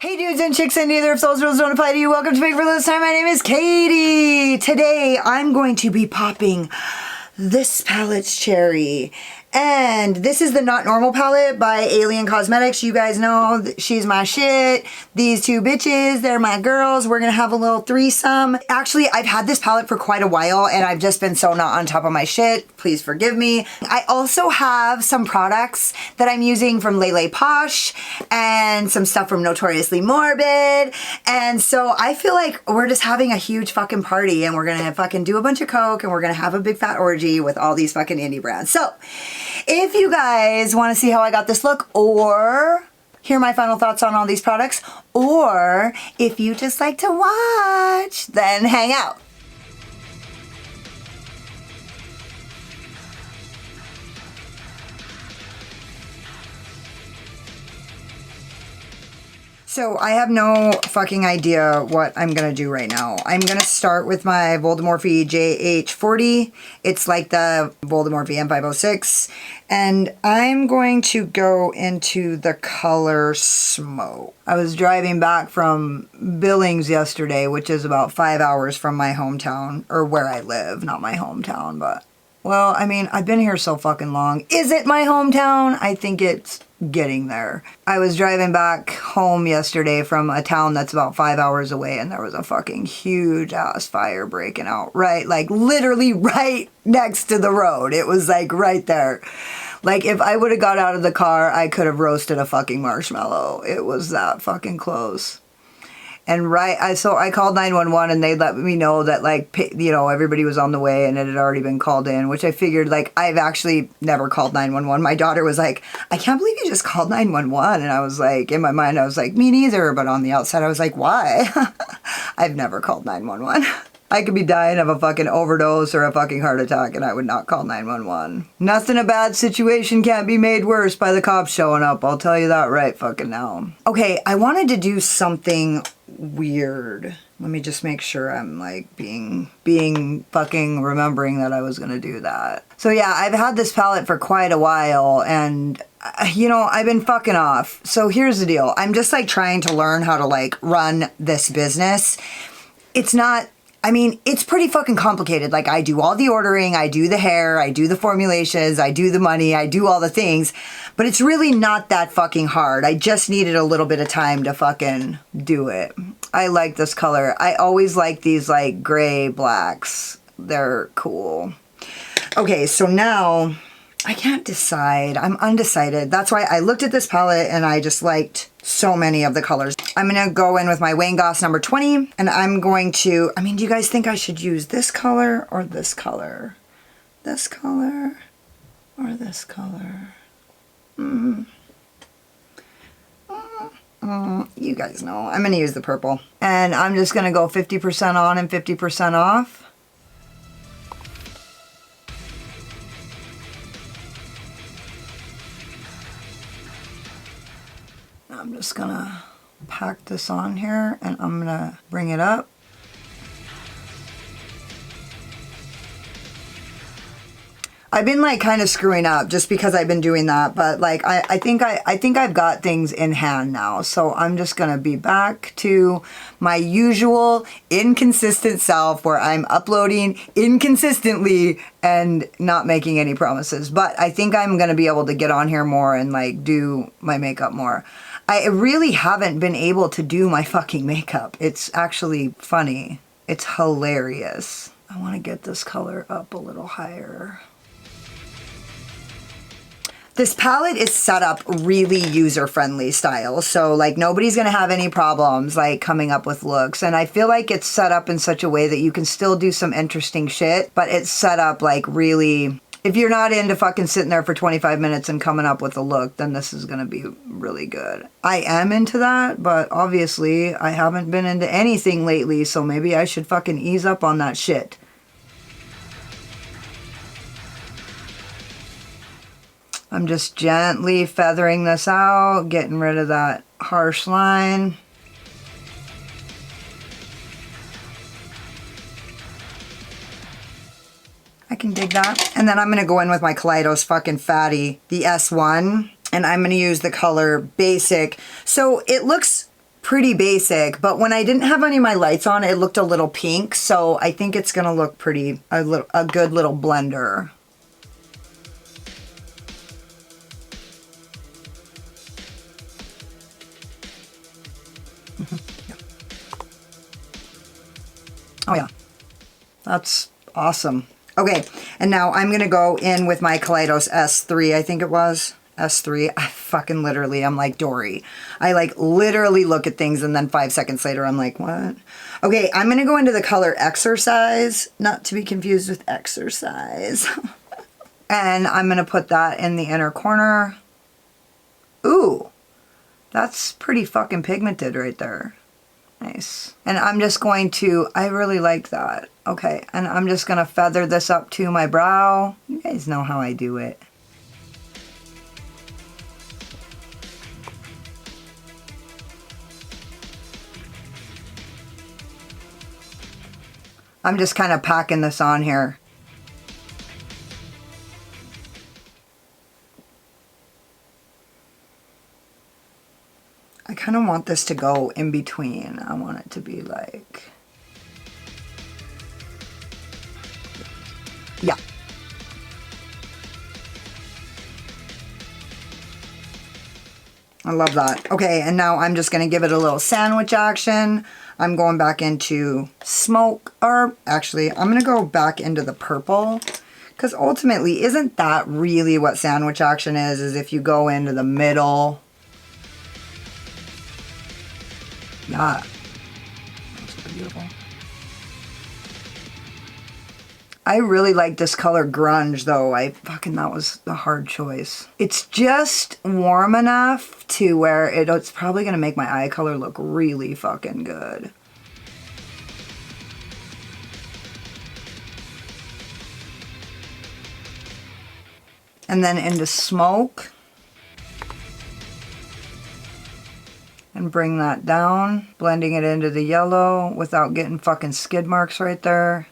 Hey dudes and chicks and neither of those rules don't apply to you. Welcome to Make for This Time. My name is Katie. Today I'm going to be popping this palette's cherry. And this is the Not Normal palette by XNO Cosmetics. You guys know she's my shit. These two bitches, they're my girls. We're gonna have a little threesome. Actually, I've had this palette for quite a while and I've just been so not on top of my shit. Please forgive me. I also have some products that I'm using from Lele Posh and some stuff from Notoriously Morbid. And so I feel like we're just having a huge fucking party and we're gonna fucking do a bunch of coke and we're gonna have a big fat orgy with all these fucking indie brands. So if you guys want to see how I got this look or hear my final thoughts on all these products, or if you just like to watch, then hang out. So I have no fucking idea what I'm gonna do right now. I'm gonna start with my MORPHE JH40. It's like the MORPHE M506. And I'm going to go into the color Smoke. I was driving back from Billings yesterday, which is about 5 hours from my hometown, or where I live, not my hometown, but well, I mean, I've been here so fucking long. Is it my hometown? I think it's getting there. I was driving back home yesterday from a town that's about 5 hours away and there was a fucking huge ass fire breaking out, right? Like literally right next to the road. It was like right there. Like if I would have got out of the car, I could have roasted a fucking marshmallow. It was that fucking close. And so I called 911 and they let me know that like, you know, everybody was on the way and it had already been called in, which I figured like I've actually never called 911. My daughter was like, I can't believe you just called 911. And I was like, in my mind, I was like, me neither. But on the outside, I was like, why? I've never called 911. I could be dying of a fucking overdose or a fucking heart attack and I would not call 911. Nothing a bad situation can't be made worse by the cops showing up. I'll tell you that right fucking now. Okay, I wanted to do something weird. Let me just make sure I'm like being fucking remembering that I was gonna do that. So yeah, I've had this palette for quite a while and you know, I've been fucking off. So here's the deal. I'm just like trying to learn how to like run this business. It's not, I mean, it's pretty fucking complicated. Like I do all the ordering, I do the hair, I do the formulations, I do the money, I do all the things, but it's really not that fucking hard. I just needed a little bit of time to fucking do it. I like this color. I always like these like gray blacks. They're cool. Okay, so now I can't decide. I'm undecided. That's why I looked at this palette and I just liked so many of the colors. I'm gonna go in with my Wayne Goss number 20 and I'm going to, I mean, do you guys think I should use this color or this color? This color or this color? You guys know. I'm gonna use the purple. And I'm just gonna go 50% on and 50% off. I'm just gonna pack this on here and I'm gonna bring it up. I've been like kind of screwing up just because I've been doing that, but like I think I've got things in hand now. So I'm just gonna be back to my usual inconsistent self where I'm uploading inconsistently and not making any promises. But I think I'm gonna be able to get on here more and like do my makeup more. I really haven't been able to do my fucking makeup. It's actually funny. It's hilarious. I want to get this color up a little higher. This palette is set up really user-friendly style, so like nobody's gonna have any problems like coming up with looks, and I feel like it's set up in such a way that you can still do some interesting shit, but it's set up like really, if you're not into fucking sitting there for 25 minutes and coming up with a look, then this is gonna be really good. I am into that, but obviously I haven't been into anything lately, so maybe I should fucking ease up on that shit. I'm just gently feathering this out, getting rid of that harsh line. I can dig that. And then I'm going to go in with my Kaleidos fucking Fatty, the S1. And I'm going to use the color Basic. So it looks pretty basic, but when I didn't have any of my lights on, it looked a little pink, so I think it's gonna look pretty, a good little blender. Oh yeah, that's awesome. Okay, and now I'm gonna go in with my KALEIDOS S3, I think it was. S3, I fucking literally, I'm like Dory. I like literally look at things and then 5 seconds later I'm like, what? Okay, I'm gonna go into the color Exercise, not to be confused with Exercise. And I'm gonna put that in the inner corner. Ooh, that's pretty fucking pigmented right there. Nice. And I'm just going to, I really like that. Okay, and I'm just gonna feather this up to my brow. You guys know how I do it. I'm just kind of packing this on here. I kind of want this to go in between. I want it to be like, yeah. I love that. Okay, and now I'm just gonna give it a little sandwich action. I'm going back into smoke, or actually, I'm gonna go back into the purple, because ultimately, isn't that really what sandwich action is if you go into the middle? Yeah, that's beautiful. I really like this color Grunge though. That was a hard choice. It's just warm enough to where it's probably gonna make my eye color look really fucking good. And then into Smoke. And bring that down, blending it into the yellow without getting fucking skid marks right there.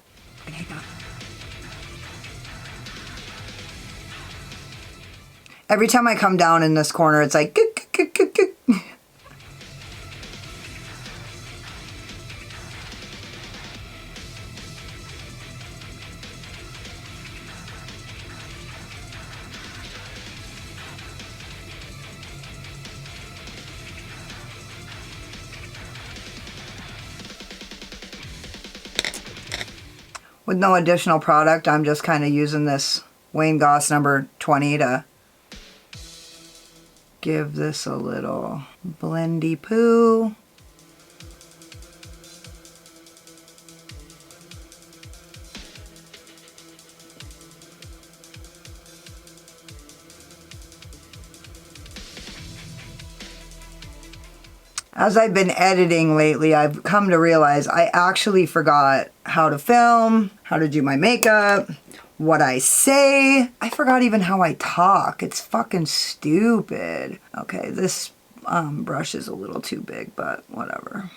Every time I come down in this corner, it's like, with no additional product, I'm just kind of using this Wayne Goss number 20 to give this a little blendy poo. As I've been editing lately, I've come to realize I actually forgot how to film, how to do my makeup, what I say. I forgot even how I talk. It's fucking stupid. Okay, this brush is a little too big, but whatever.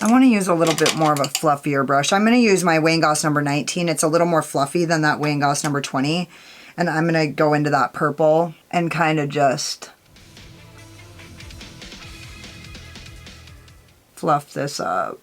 I want to use a little bit more of a fluffier brush. I'm going to use my Wayne Goss number 19. It's a little more fluffy than that Wayne Goss number 20. And I'm going to go into that purple and kind of just fluff this up.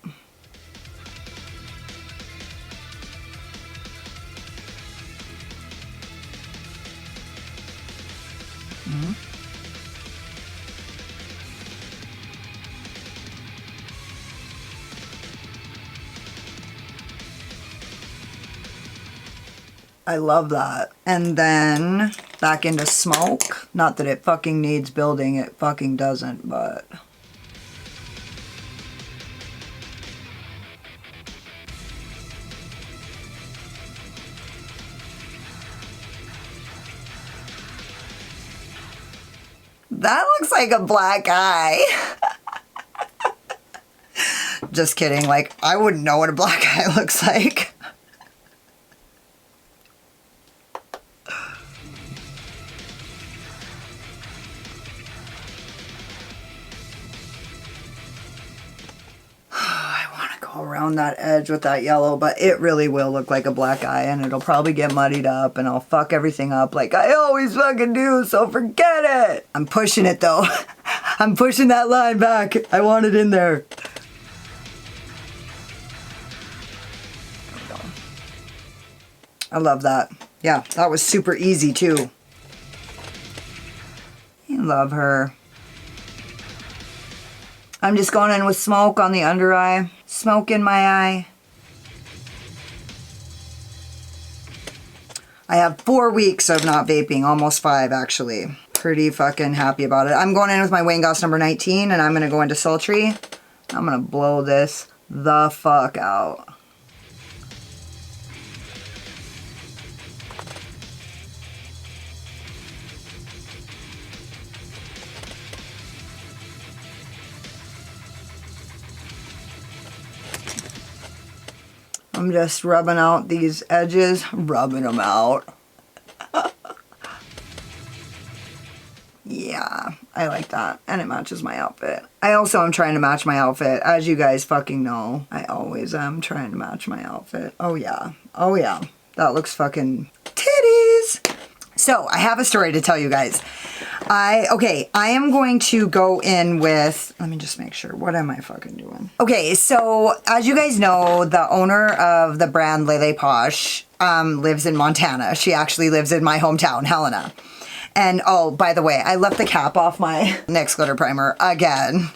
I love that. And then back into Smoke. Not that it fucking needs building, it fucking doesn't, but... That looks like a black eye. Just kidding, like, I wouldn't know what a black eye looks like. around that edge with that yellow, but it really will look like a black eye, and it'll probably get muddied up, and I'll fuck everything up like I always fucking do, so forget it. I'm pushing it though. I'm pushing that line back. I want it in there. I love that. Yeah, that was super easy too. I love her. I'm just going in with smoke on the under eye. Smoke in my eye. I have 4 weeks of not vaping. Almost 5 actually. Pretty fucking happy about it. I'm going in with my Wayne Goss number 19 and I'm going to go into Sultry. I'm going to blow this the fuck out. I'm just rubbing out these edges, rubbing them out. Yeah, I like that. And it matches my outfit. I also am trying to match my outfit. As you guys fucking know, I always am trying to match my outfit. Oh yeah. Oh yeah. That looks fucking titties. So, I have a story to tell you guys. I am going to go in with, let me just make sure, what am I fucking doing? Okay, so as you guys know, the owner of the brand Lele Posh lives in Montana. She actually lives in my hometown, Helena. And oh, by the way, I left the cap off my NYX glitter primer again.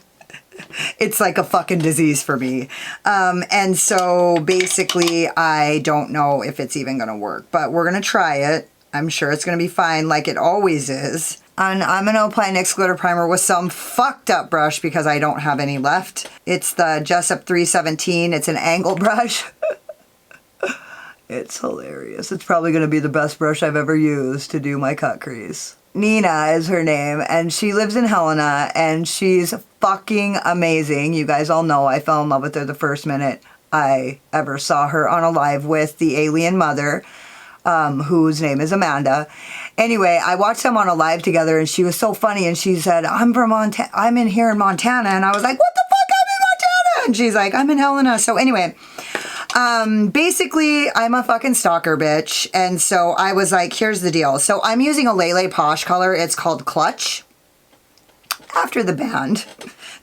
It's like a fucking disease for me. And so basically, I don't know if it's even gonna work, but we're gonna try it. I'm sure it's gonna be fine like it always is. And I'm gonna apply NYX glitter primer with some fucked up brush because I don't have any left. It's the JESSUP 317. It's an angle brush. It's hilarious. It's probably gonna be the best brush I've ever used to do my cut crease. Nina is her name, and she lives in Helena, and she's fucking amazing. You guys all know I fell in love with her the first minute I ever saw her on a live with the alien mother. Whose name is Amanda. Anyway, I watched them on a live together and she was so funny and she said, I'm in here in Montana. And I was like, what the fuck? I'm in Montana. And she's like, I'm in Helena. So anyway, basically I'm a fucking stalker bitch. And so I was like, here's the deal. So I'm using a Lele Posh color. It's called Clutch. After the band.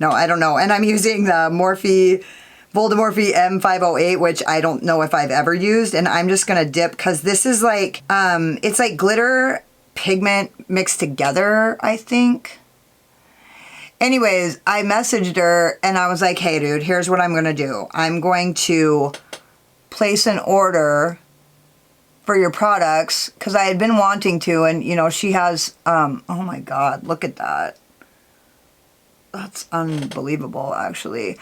No, I don't know. And I'm using the MORPHE Morphe M508, which I don't know if I've ever used, and I'm just gonna dip because this is like, it's like glitter pigment mixed together, I think. Anyways, I messaged her and I was like, hey dude, here's what I'm gonna do. I'm going to place an order for your products because I had been wanting to, and you know, she has, oh my God, look at that. That's unbelievable, actually.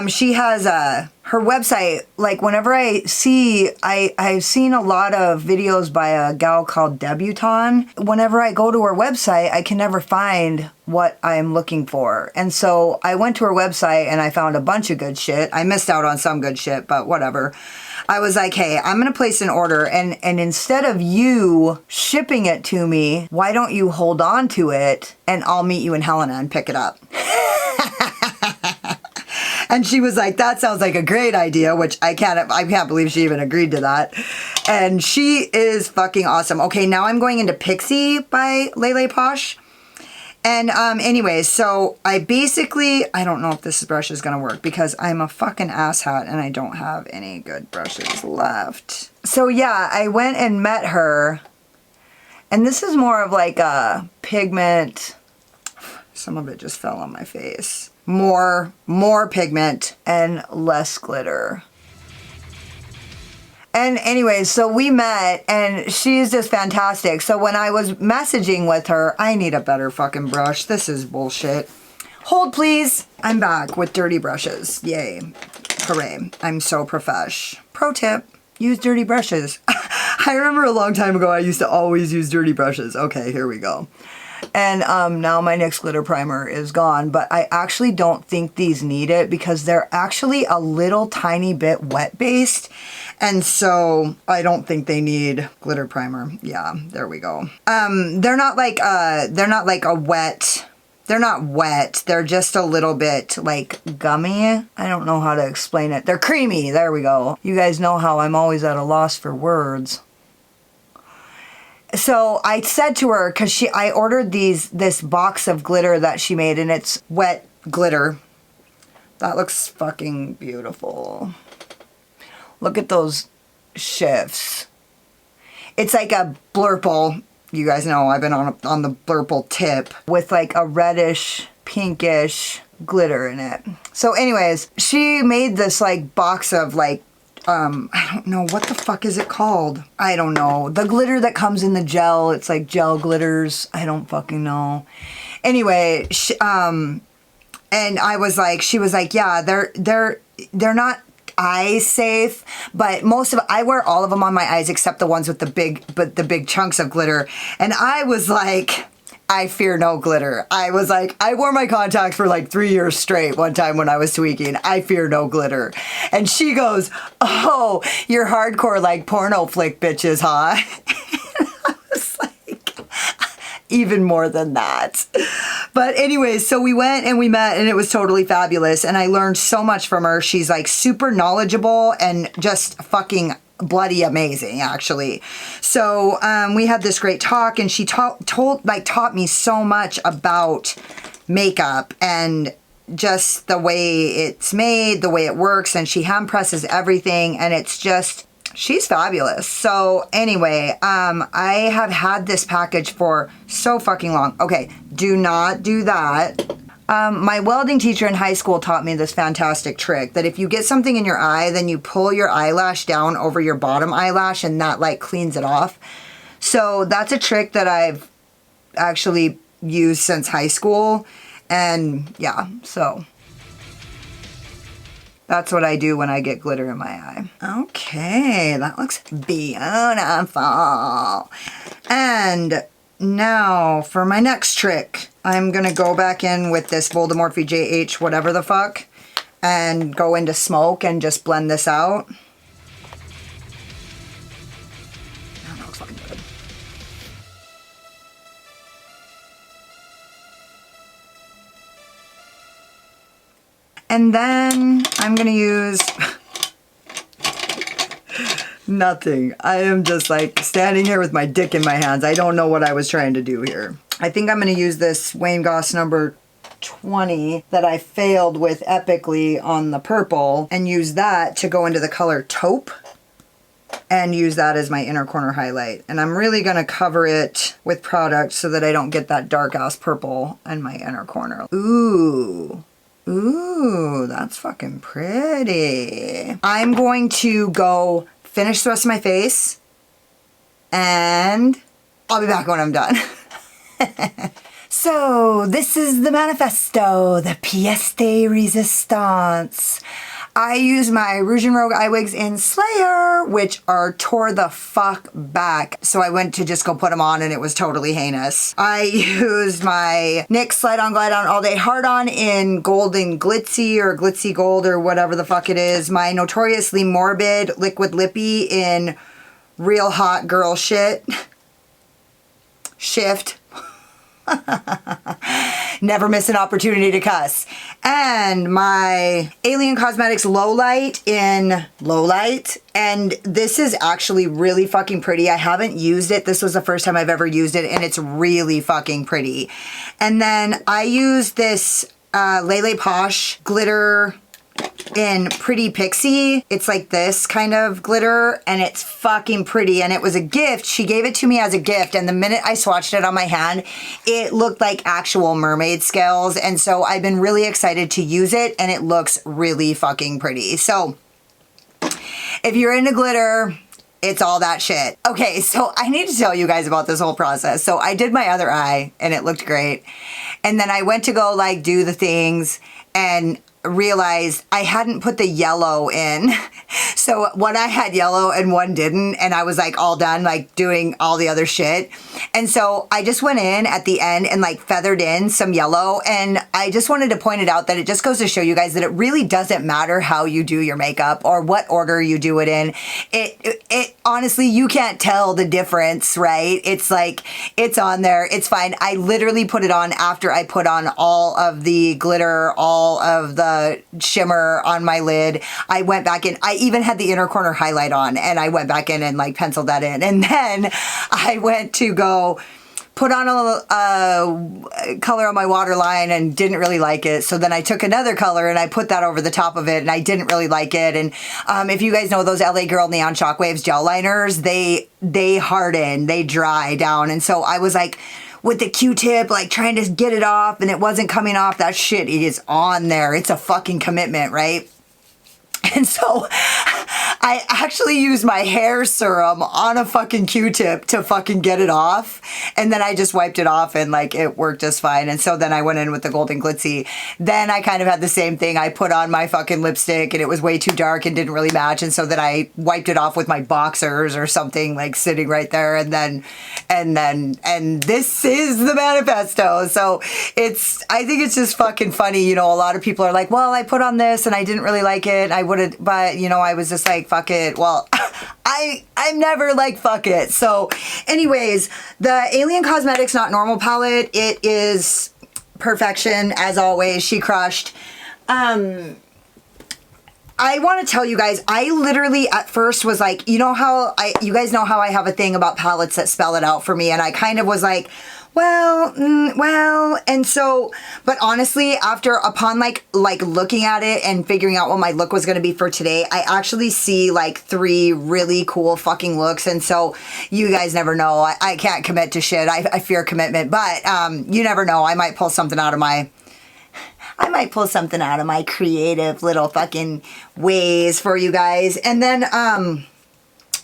She has her website, like whenever I see, I've seen a lot of videos by a gal called Debutante. Whenever I go to her website, I can never find what I'm looking for. And so I went to her website and I found a bunch of good shit. I missed out on some good shit, but whatever. I was like, hey, I'm going to place an order, and instead of you shipping it to me, why don't you hold on to it and I'll meet you in Helena and pick it up. And she was like, that sounds like a great idea, which I can't believe she even agreed to that. And she is fucking awesome. Okay, now I'm going into Pixie by Lele Posh. And anyways, so I don't know if this brush is going to work because I'm a fucking asshat and I don't have any good brushes left. So yeah, I went and met her. And this is more of like a pigment. Some of it just fell on my face. More pigment and less glitter. And anyways, so we met and she's just fantastic. So when I was messaging with her, I need a better fucking brush. This is bullshit. Hold please. I'm back with dirty brushes. Yay. Hooray. I'm so profesh. Pro tip, use dirty brushes. I remember a long time ago I used to always use dirty brushes. Okay, here we go. And now my NYX glitter primer is gone, but I actually don't think these need it because they're actually a little tiny bit wet based. And so I don't think they need glitter primer. Yeah, there we go. They're not like a wet they're not wet. They're just a little bit like gummy. I don't know how to explain it. They're creamy. There we go. You guys know how I'm always at a loss for words. So I said to her, because I ordered this box of glitter that she made, and it's wet glitter. That looks fucking beautiful. Look at those shifts. It's like a blurple. You guys know I've been on the blurple tip with like a reddish, pinkish glitter in it. So anyways, she made this like box of like, I don't know, what the fuck is it called? I don't know. The glitter that comes in the gel, it's like gel glitters. I don't fucking know. Anyway, and I was like, she was like, yeah, they're not eye safe, but I wear all of them on my eyes except the ones with the big chunks of glitter. And I was like, I fear no glitter. I was like, I wore my contacts for like 3 years straight one time when I was tweaking. I fear no glitter. And she goes, oh, you're hardcore like porno flick bitches, huh? And I was like, even more than that. But anyways, so we went and we met, and it was totally fabulous. And I learned so much from her. She's like super knowledgeable and just fucking bloody amazing, actually. So we had this great talk, and she taught me so much about makeup and just the way it's made, the way it works, and she hand presses everything, and it's just, she's fabulous. So anyway, I have had this package for so fucking long. Okay, do not do that. My welding teacher in high school taught me this fantastic trick that if you get something in your eye, then you pull your eyelash down over your bottom eyelash, and that like cleans it off. So that's a trick that I've actually used since high school. And yeah, so that's what I do when I get glitter in my eye. Okay, that looks beautiful. And now for my next trick, I'm gonna go back in with this MORPHE JH whatever the fuck and go into smoke and just blend this out. That looks fucking good. And then I'm gonna use nothing. I am just like standing here with my dick in my hands. I don't know what I was trying to do here. I think I'm going to use this Wayne Goss number 20 that I failed with epically on the purple, and use that to go into the color taupe and use that as my inner corner highlight. And I'm really going to cover it with product so that I don't get that dark ass purple in my inner corner. Ooh. Ooh, that's fucking pretty. I'm going to go finish the rest of my face, and I'll be back when I'm done. So this is the manifesto, the pièce de résistance. I use my Rouge and Rogue eye wigs in Slayer, which are tore the fuck back. So I went to just go put them on, and it was totally heinous. I used my NYX Slide On Glide On All Day Hard On in Golden Glitzy or Glitzy Gold or whatever the fuck it is. My Notoriously Morbid Liquid Lippy in Real Hot Girl Shit. Shift. Never miss an opportunity to cuss. And my Alien Cosmetics Low Light in Low Light. And this is actually really fucking pretty. I haven't used it. This was the first time I've ever used it, and it's really fucking pretty. And then I used this Lele Posh glitter in Pretty Pixie. It's like this kind of glitter, and it's fucking pretty, and it was a gift. She gave it to me as a gift, and the minute I swatched it on my hand, it looked like actual mermaid scales, and so I've been really excited to use it, and it looks really fucking pretty. So if you're into glitter, it's all that shit. Okay, so I need to tell you guys about this whole process. So I did my other eye, and it looked great, and then I went to go like do the things, and realized I hadn't put the yellow in. So one I had yellow and one didn't, and I was like all done like doing all the other shit. And so I just went in at the end and like feathered in some yellow, and I just wanted to point it out that it just goes to show you guys that it really doesn't matter how you do your makeup or what order you do it in. It honestly, you can't tell the difference, right? It's like, it's on there, it's fine. I literally put it on after I put on all of the glitter, all of the shimmer on my lid. I went back in, I even had the inner corner highlight on, and I went back in and like penciled that in. And then I went to go put on a color on my waterline and didn't really like it. So then I took another color and I put that over the top of it, and I didn't really like it. And if you guys know those LA Girl Neon Shockwaves gel liners, they harden, they dry down. And so I was like, with the Q-tip, like trying to get it off, and it wasn't coming off. That shit is on there. It's a fucking commitment, right? And so I actually used my hair serum on a fucking Q-tip to fucking get it off. And then I just wiped it off, and like it worked just fine. And so then I went in with the Golden Glitzy. Then I kind of had the same thing. I put on my fucking lipstick and it was way too dark and didn't really match. And so then I wiped it off with my boxers or something, like sitting right there. And this is the manifesto. So I think it's just fucking funny. You know, a lot of people are like, well, I put on this and I didn't really like it. I would have, but you know, I was just like, fuck it. Well, I'm never like, fuck it. So anyways, the Alien Cosmetics Not Normal palette, it is perfection as always. She crushed. I want to tell you guys, I literally at first was like, you know how you guys know how I have a thing about palettes that spell it out for me, and I kind of was like, well, and so, but honestly, upon like looking at it and figuring out what my look was going to be for today, I actually see like 3 really cool fucking looks. And so you guys never know. I can't commit to shit. I fear commitment, but you never know. I might pull something out of my creative little fucking ways for you guys. And then,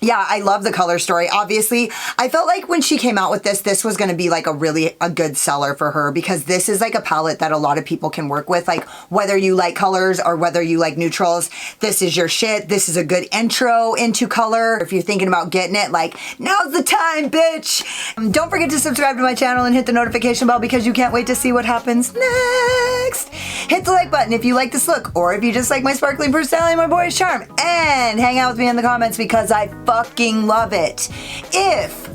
yeah, I love the color story. Obviously, I felt like when she came out with this was going to be like a good seller for her, because this is like a palette that a lot of people can work with. Like whether you like colors or whether you like neutrals, this is your shit. This is a good intro into color. If you're thinking about getting it, like, now's the time, bitch. Don't forget to subscribe to my channel and hit the notification bell, because you can't wait to see what happens next. Hit the like button if you like this look, or if you just like my sparkling personality, my boyish charm, and hang out with me in the comments, because I fucking love it. If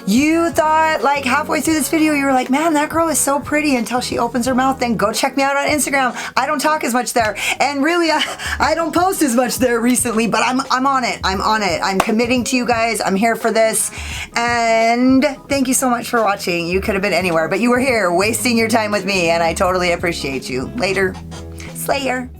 you thought like halfway through this video you were like, man, that girl is so pretty until she opens her mouth, then go check me out on Instagram. I don't talk as much there, and really I don't post as much there recently, but I'm on it. I'm committing to you guys. I'm here for this, and thank you so much for watching. You could have been anywhere, but you were here wasting your time with me, and I totally appreciate you. Later, Slayer.